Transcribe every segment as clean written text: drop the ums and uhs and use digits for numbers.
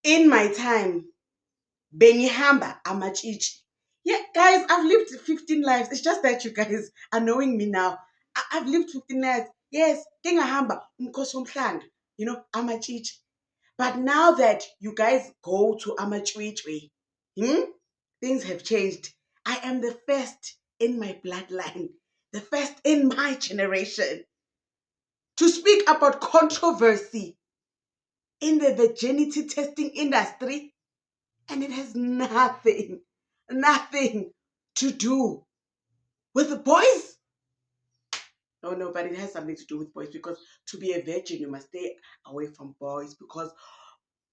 In my time, Benihamba Amachichi. Yeah, guys, I've lived 15 lives. It's just that you guys are knowing me now. I've lived 15 lives. Yes, Kingahamba, Umkosumhland, Amachichi. But now that you guys go to Amachichi, things have changed. I am the first in my bloodline, the first in my generation to speak about controversy in the virginity testing industry, and it has nothing to do with the boys. Oh no, but it has something to do with boys, because to be a virgin, you must stay away from boys, because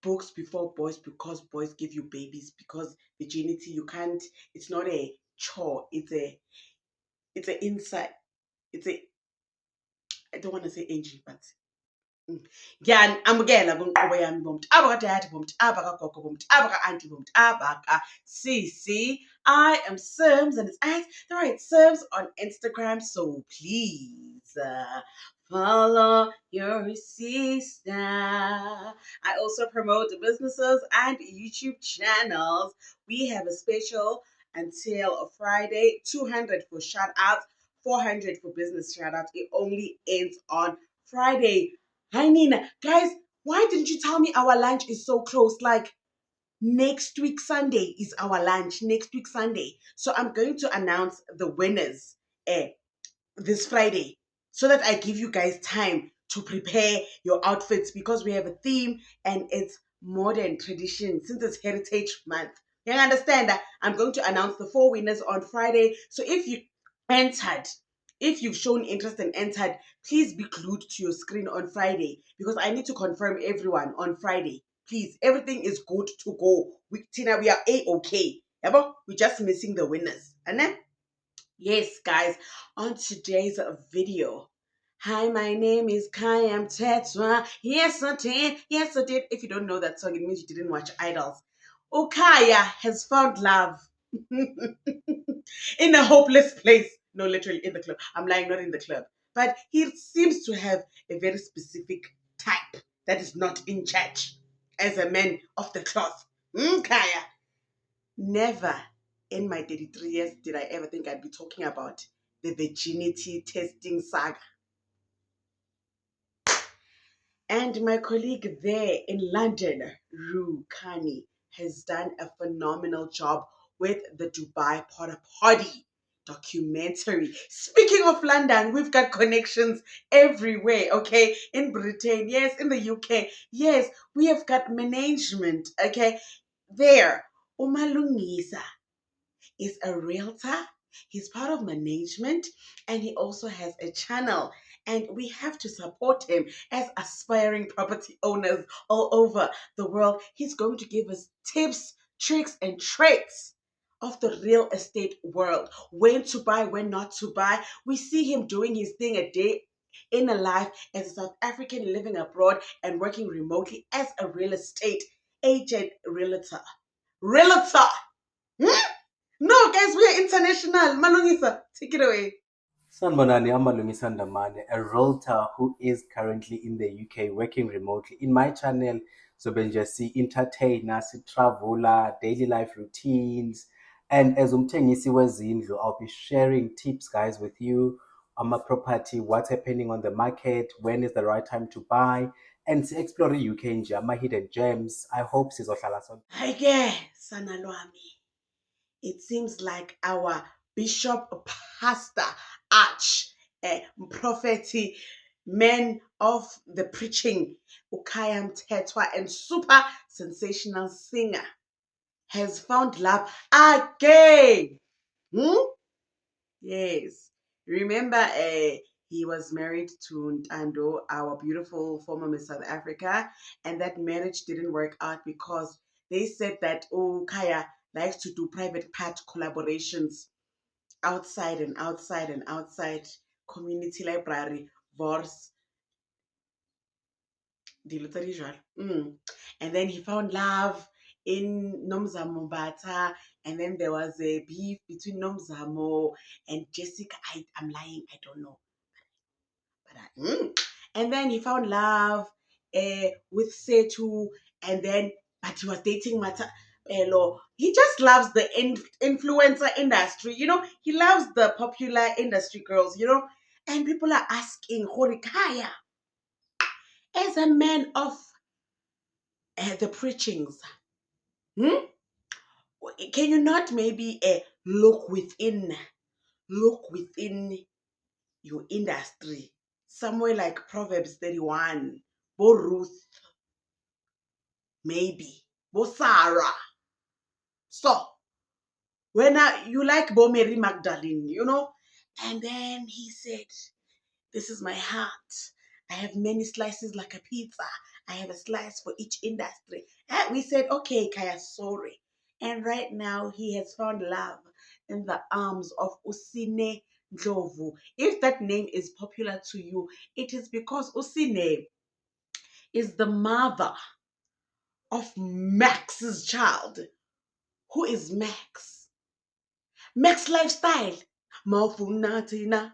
books before boys, because boys give you babies, because virginity, you can't, it's not a chore, it's a inside, it's a, I don't want to say NG, but ngiyanamukela kwinkqubo yami bomntaba kadade, bomntaba kagogo, bomntaba ka-auntie, bomntaba ka-sisi. I am Sims, and it's at the right Sims on Instagram, so please follow your sister. I also promote businesses and YouTube channels. We have a special until Friday, 200 for shout outs, 400 for business shout outs. It only ends on Friday. Hi, Nina. Guys, why didn't you tell me our lunch is so close? Like, next week Sunday is our lunch. Next week Sunday. So I'm going to announce the winners this Friday, so that I give you guys time to prepare your outfits, because we have a theme and it's modern tradition since it's Heritage Month. You understand that? I'm going to announce the 4 winners on Friday. So if you entered, if you've shown interest and entered, please be glued to your screen on Friday, because I need to confirm everyone on Friday. Please, everything is good to go. Tina, we are A-okay. We're just missing the winners. And then, yes, guys, on today's video. Hi, my name is Kayam Tetwa. Yes, I did. Yes, I did. If you don't know that song, it means you didn't watch Idols. Okaya has found love in a hopeless place. No, literally in the club. I'm lying, not in the club. But he seems to have a very specific type that is not in church as a man of the cloth. Kaya. Never in my 33 years did I ever think I'd be talking about the virginity testing saga. And my colleague there in London, Rue Kani, has done a phenomenal job with the Dubai Porta Potty documentary. Speaking of London, we've got connections everywhere, okay? In Britain, yes, in the UK, yes, we have got management, okay? There, Umalungisa is a realtor. He's part of management, and he also has a channel. And we have to support him as aspiring property owners all over the world. He's going to give us tips, tricks, and tricks of the real estate world. When to buy, when not to buy. We see him doing his thing a day in a life as a South African living abroad and working remotely as a real estate agent realtor. Realtor! Hmm? No, guys, we are international. Malungisa, take it away. Sanibonani, Amalungiswa Ndamane, a realtor who is currently in the UK working remotely. In my channel, sobenje si-entertainer, si-traveler, daily life routines. And as umthengisi wezindlu, I'll be sharing tips, guys, with you on my property, what's happening on the market, when is the right time to buy, and explore UK nje, ama-hidden gems. I hope sizohlala sonke. Hayi sana lwami. It seems like our bishop, pastor, arch, prophet, men of the preaching, Ukayam Tetwa, and super sensational singer has found love again. Yes. Remember, he was married to Ntando, our beautiful former Miss South Africa, and that marriage didn't work out because they said that, oh, Kaya likes to do private part collaborations outside and outside and outside community library, Vors, and then he found love in Nomzamo Bata, and then there was a beef between Nomzamo and Jessica. I'm lying, I don't know. But and then he found love with Setu, and then but he was dating Elo. He just loves the influencer industry, he loves the popular industry girls, and people are asking Horikaya, as a man of the preachings, hmm? Can you not maybe look within your industry, somewhere like Proverbs 31, Bo Ruth, maybe Bo Sarah. So when you like Bo Mary Magdalene, and then he said, "This is my heart. I have many slices like a pizza. I have a slice for each industry." And we said, "Okay, Kaya, sorry." And right now he has found love in the arms of Usine Ndlovu. If that name is popular to you, it is because Usine is the mother of Max's child. Who is Max? Max Lifestyle. Mafunatina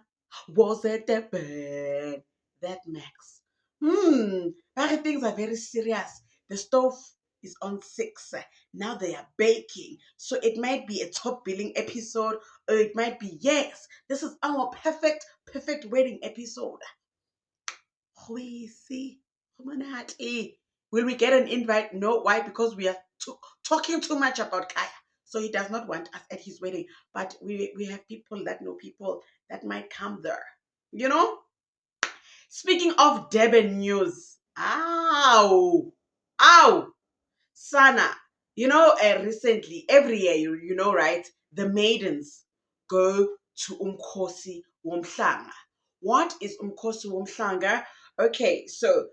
was at the bed. That Max. Very things are very serious. The stove is on 6. Now they are baking. So it might be a top billing episode, or it might be, yes, this is our perfect wedding episode. We see. Will we get an invite? No. Why? Because we are talking too much about Kaya. So he does not want us at his wedding. But we have people that know people that might come there. Speaking of Durban news. Ow. Sana. Recently, every year, right? The maidens go to Umkhosi Womhlanga. What is Umkhosi Womhlanga? Okay, so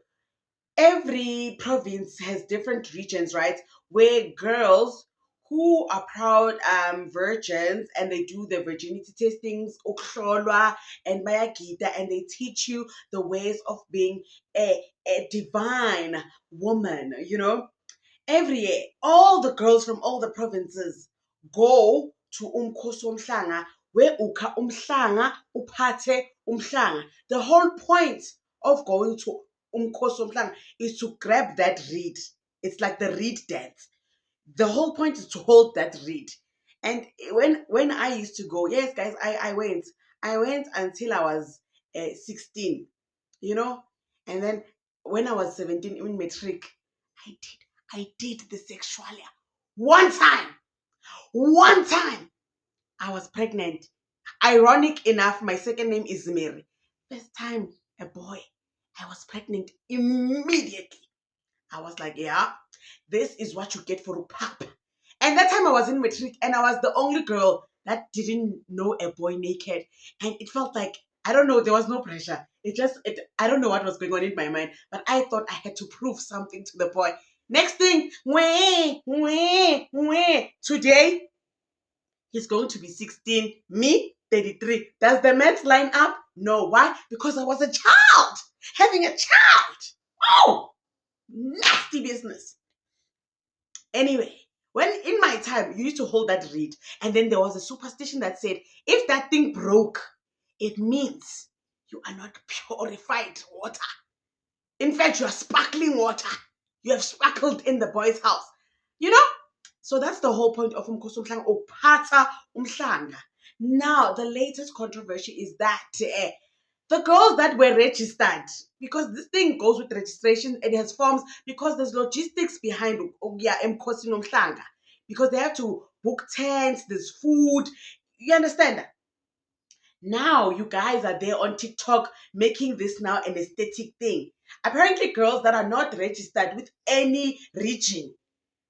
every province has different regions, right? Where girls who are proud virgins, and they do the virginity testings, ukhlolwa and bayagida, and they teach you the ways of being a divine woman, Every year, all the girls from all the provinces go to Umkhosi Womhlanga, where ukha umhlanga uphathe umhlanga. The whole point of going to Umkhosi Womhlanga is to grab that reed. It's like the reed dance. The whole point is to hold that reed. And when I used to go, yes, guys, I went. I went until I was 16, and then when I was 17, in matric, I did the sexualia. One time, I was pregnant. Ironic enough, my second name is Mary. First time, a boy. I was pregnant immediately. I was like, yeah, this is what you get for a pap. And that time I was in matric, and I was the only girl that didn't know a boy naked. And it felt like, I don't know, there was no pressure. I don't know what was going on in my mind, but I thought I had to prove something to the boy. Next thing, today, he's going to be 16, me, 33. Does the maths line up? No. Why? Because I was a child, having a child. Oh, nasty business. Anyway, when in my time, you used to hold that reed, and then there was a superstition that said, if that thing broke, it means you are not purified water. In fact, you are sparkling water. You have sparkled in the boy's house. So that's the whole point of Umkhosi Womhlanga, or Pata Umhlanga. Now, the latest controversy is that the girls that were registered, because this thing goes with registration, it has forms, because there's logistics behind Umkhosi Womhlanga, because they have to book tents, there's food. You understand that? Now you guys are there on TikTok making this now an aesthetic thing. Apparently, girls that are not registered with any region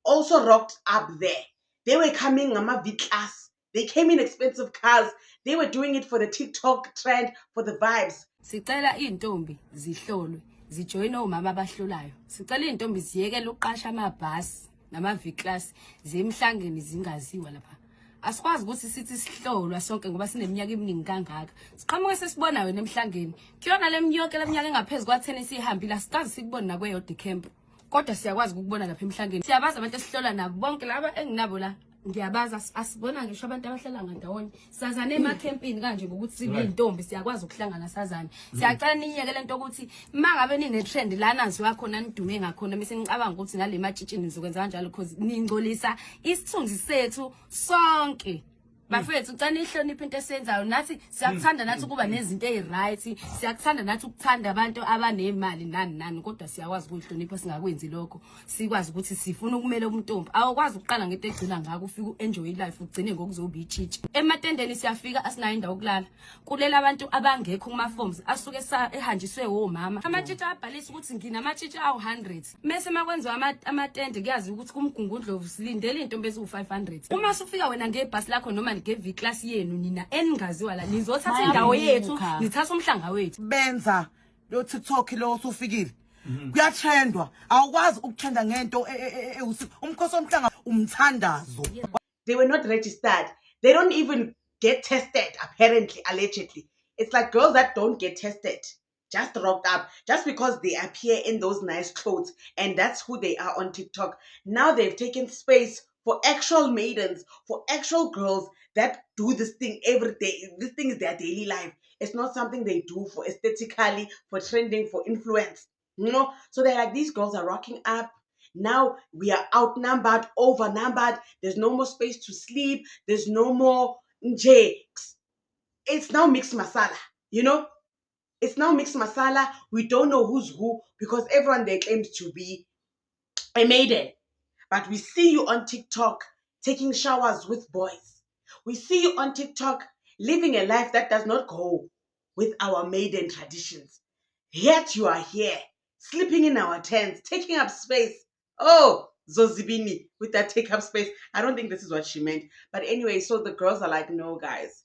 also rocked up there. They were coming V-class. They came in expensive cars. They were doing it for the TikTok trend, for the vibes. Sicela intombi zihlolwe zijoyine omama abahlolayo. Sicela intombi ziyekele uqasha amabhasi nama V-class zemhlangeni zingaziwa lapha. Asikwazi ukuthi sithi sihlolwa sonke ngoba sineminyaka eminingi kangaka. Siqhamuke sesibona wena emhlangeni. Kuyona leminyaka engaphezulu kwa10 esihambile, asikazi sikubona nakweyodi camp. Kodwa siyakwazi ukubona lapha emhlangeni. Siyabaza abantu esihlola nabo bonke laba enginabo la Ngiyabaza asibona ngisho abantu abahlala ngandawonye. Sazana emacampini kanje ngokuthi sibiyintombi siyakwazi ukuhlangana sazana. Siyacela ninyeke lento ukuthi mangabe nine trend la naziwa khona nidume ngakhona bese ngicabanga ukuthi ngale matshitshini nizokwenza kanjalo because ningcolisa isithunzi sethu sonke. Bafethu ucela ihloniphe into esenzayo nathi siyakuthanda nathi ukuba nezinto eziright siyakuthanda nathi ukuthanda abantu abanemali nani kodwa siyakwazi ukuhlonipha singakwenzi lokho sikwazi ukuthi sifuna ukumela umuntombi awukwazi ukuqala ngento egcina ngako ufike uenjoy life ugcine ngokuzoba ichichi ematendeni siyafika asinayo indawo yokulala kulela abantu abangekho kuma forms asuke ehanjiswe omama amatshitshi abhalisa ukuthi nginamatshitshi awu100 mase makwenziwa amatende kuyazi ukuthi kumgungundlovu silindele intombi eziwu500 uma sufika wena ngebhasi lakho noma nge class yenu nina eningaziwa la nizothatha indawo yethu nithatha umhlanga wethu benza lo TikTok lo usufikile kuyatrendwa awukwazi ukutrenda ngento umkhosi omhlanga umthandazo. They were not registered. They don't even get tested, apparently, allegedly. It's like girls that don't get tested just rocked up just because they appear in those nice clothes and that's who they are on TikTok. Now they've taken space for actual maidens, for actual girls that do this thing every day. This thing is their daily life. It's not something they do for aesthetically, for trending, for influence. You know? So they're like, these girls are rocking up. Now we are outnumbered, overnumbered. There's no more space to sleep. There's no more jakes. It's now mixed masala, you know? It's now mixed masala. We don't know who's who because everyone there claims to be a maiden. But we see you on TikTok taking showers with boys. We see you on TikTok living a life that does not go with our maiden traditions. Yet you are here, sleeping in our tents, taking up space. Oh, Zozibini, with that take up space. I don't think this is what she meant. But anyway, so the girls are like, no, guys.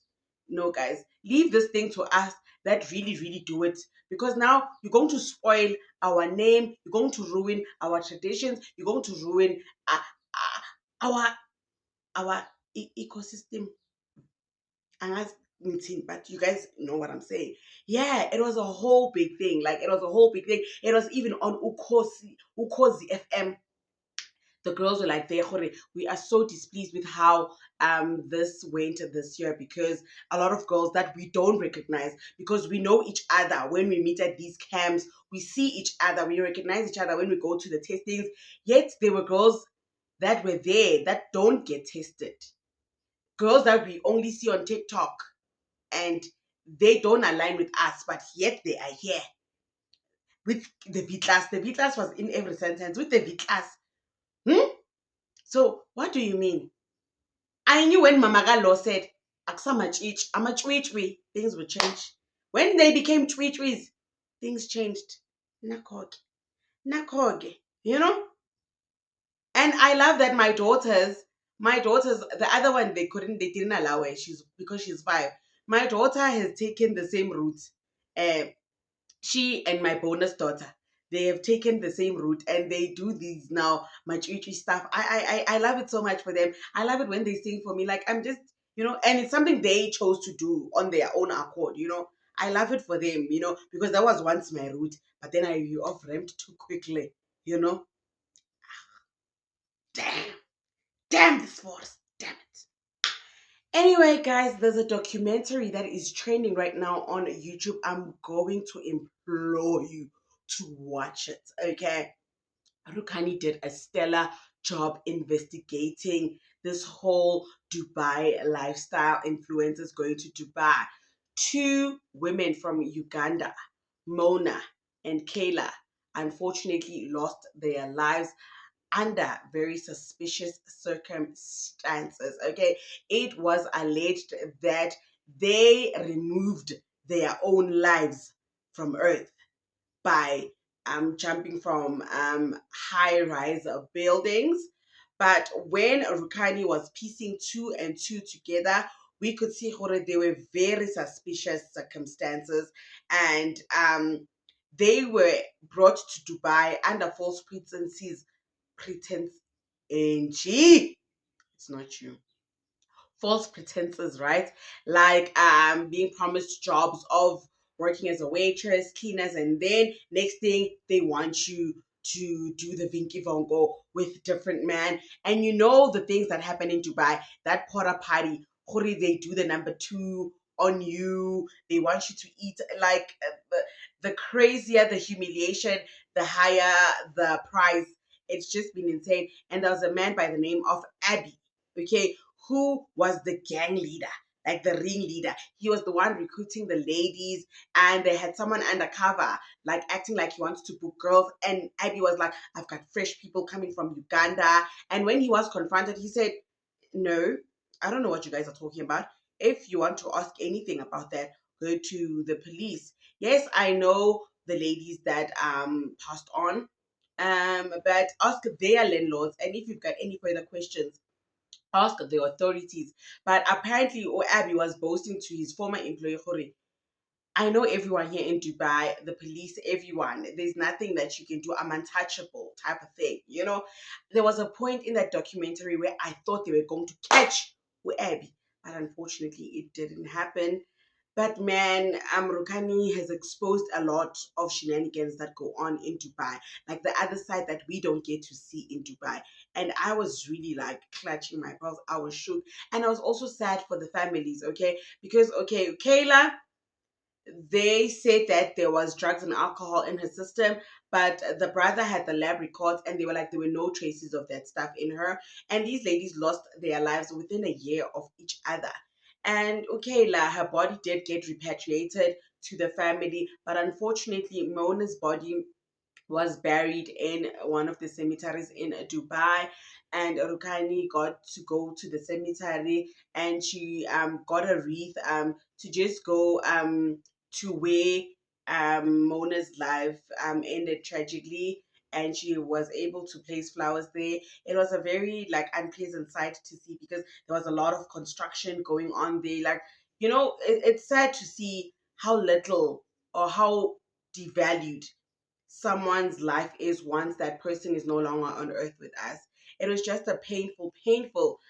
Leave this thing to us that really do it. Because now you're going to spoil our name. You're going to ruin our traditions. You're going to ruin our ecosystem. But you guys know what I'm saying. Yeah, it was a whole big thing. It was even on Ukozi FM. The girls were like, we are so displeased with how this went this year because a lot of girls that we don't recognize because we know each other when we meet at these camps, we see each other, we recognize each other when we go to the tastings. Yet there were girls that were there that don't get tested. Girls that we only see on TikTok and they don't align with us, but yet they are here. With the V-class. The V-class was in every sentence. With the V-class. So what do you mean? I knew when Mama Law said, things would change. When they became tweetwees, things changed. Nakoge. You know? And I love that my daughters, the other one they didn't allow her because she's 5. My daughter has taken the same route. She and my bonus daughter, they have taken the same route and they do these now machichi stuff. I love it so much for them. I love it when they sing for me. Like I'm just, you know, and it's something they chose to do on their own accord, you know. I love it for them, you know, because that was once my route, but then I off-ramped too quickly, you know. Damn this force, damn it. Anyway, guys, there's a documentary that is trending right now on YouTube. I'm going to implore you to watch it, okay? Rukani did a stellar job investigating this whole Dubai lifestyle, influencers going to Dubai. 2 women from Uganda, Mona and Kayla, unfortunately lost their lives under very suspicious circumstances. Okay, it was alleged that they removed their own lives from Earth by jumping from high-rise buildings. But when Rukani was piecing 2 and 2 together, we could see there were very suspicious circumstances, and they were brought to Dubai under false pretenses. It's not you. False pretenses, right? Like being promised jobs of working as a waitress, cleaners, and then next thing they want you to do the Vinky Vongo with different men. And you know the things that happen in Dubai, that porta party, they do the number 2 on you. They want you to eat like the crazier the humiliation, the higher the price. It's just been insane. And there was a man by the name of Abby, okay, who was the gang leader, like the ringleader. He was the one recruiting the ladies, and they had someone undercover, like acting like he wants to book girls. And Abby was like, I've got fresh people coming from Uganda. And when he was confronted, he said, no, I don't know what you guys are talking about. If you want to ask anything about that, go to the police. Yes, I know the ladies that passed on, but ask their landlords. And if you've got any further questions, ask the authorities. But apparently, Abby was boasting to his former employer, I know everyone here in Dubai, the police, everyone. There's nothing that you can do. I'm untouchable type of thing. You know, there was a point in that documentary where I thought they were going to catch Abby, but unfortunately, it didn't happen. But man, Rukani has exposed a lot of shenanigans that go on in Dubai, like the other side that we don't get to see in Dubai. And I was really like clutching my pearls. I was shook, and I was also sad for the families. Okay, because Kayla, they said that there was drugs and alcohol in her system, but the brother had the lab records and they were like there were no traces of that stuff in her. And these ladies lost their lives within a year of each other. And her body did get repatriated to the family, but unfortunately Mona's body was buried in one of the cemeteries in Dubai, and Rukani got to go to the cemetery, and she got a wreath to just go to where Mona's life ended tragically, and she was able to place flowers there. It was a very like unpleasant sight to see because there was a lot of construction going on there. Like, it's sad to see how little or how devalued someone's life is once that person is no longer on earth with us. It was just a painful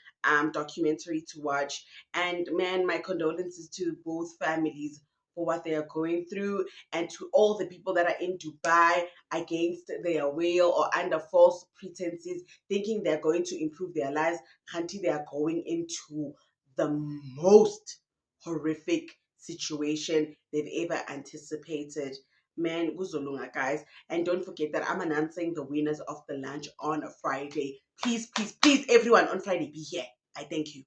documentary to watch. And man, my condolences to both families for what they are going through, and to all the people that are in Dubai against their will or under false pretenses, thinking they're going to improve their lives until they are going into the most horrific situation they've ever anticipated. Man, kuzolunga, guys. And don't forget that I'm announcing the winners of the lunch on a Friday. Please, please, please, everyone on Friday, be here. I thank you.